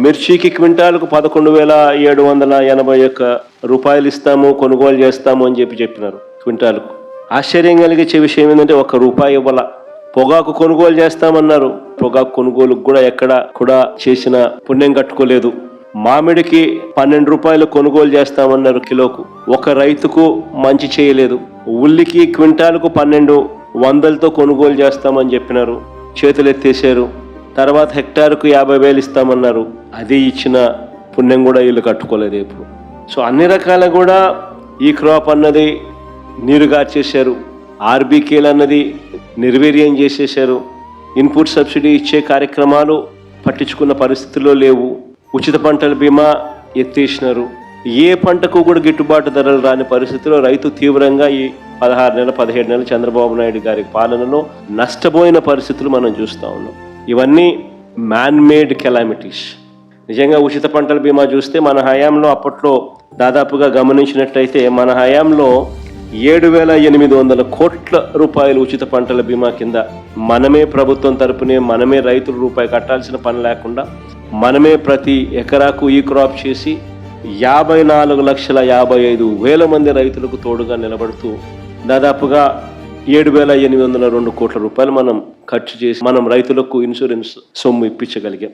మిర్చికి క్వింటాలకు 11,781 రూపాయలు ఇస్తాము, కొనుగోలు చేస్తాము అని చెప్పినారు క్వింటాలకు. ఆశ్చర్యం కలిగించే విషయం ఏంటంటే ₹1 ఇవ్వాల. పొగాకు కొనుగోలు చేస్తామన్నారు, పొగాకు కొనుగోలుకు కూడా ఎక్కడ కూడా చేసిన పుణ్యం కట్టుకోలేదు. మామిడికి ₹12 కొనుగోలు చేస్తామన్నారు కిలోకు, ఒక రైతుకు మంచి చేయలేదు. ఉల్లికి క్వింటాలకు 1200తో కొనుగోలు చేస్తామని చెప్పినారు, చేతులు ఎత్తేసారు. తర్వాత హెక్టార్కు 50,000 ఇస్తామన్నారు, అది ఇచ్చిన పుణ్యం కూడా వీళ్ళు కట్టుకోలేదు ఇప్పుడు. సో అన్ని రకాల కూడా ఈ క్రాప్ అన్నది నీరుగార్చేశారు. ఆర్బీకేలు అన్నది నిర్వీర్యం చేసేశారు. ఇన్పుట్ సబ్సిడీ ఇచ్చే కార్యక్రమాలు పట్టించుకున్న పరిస్థితుల్లో లేవు. ఉచిత పంటల బీమా ఎత్తేసినారు. ఏ పంటకు కూడా గిట్టుబాటు ధరలు రాని పరిస్థితిలో రైతు తీవ్రంగా ఈ 16 నెలలు 17 నెలలు చంద్రబాబు నాయుడు గారి పాలనలో నష్టపోయిన పరిస్థితులు మనం చూస్తూ ఉన్నాం. ఇవన్నీ మ్యాన్ మేడ్ కెలామిటీస్. నిజంగా ఉచిత పంటల బీమా చూస్తే మన హయాంలో అప్పట్లో దాదాపుగా గమనించినట్టయితే మన హయాంలో 7,800 కోట్ల రూపాయలు ఉచిత పంటల బీమా కింద మనమే ప్రభుత్వం తరపునే మనమే రైతులు రూపాయి కట్టాల్సిన పని లేకుండా మనమే ప్రతి ఎకరాకు ఈ క్రాప్ చేసి 54,55,000 మంది రైతులకు తోడుగా నిలబడుతూ దాదాపుగా 7,802 కోట్ల రూపాయలు మనం ఖర్చు చేసి మనం రైతులకు ఇన్సూరెన్స్ సొమ్ము ఇప్పించగలిగాం.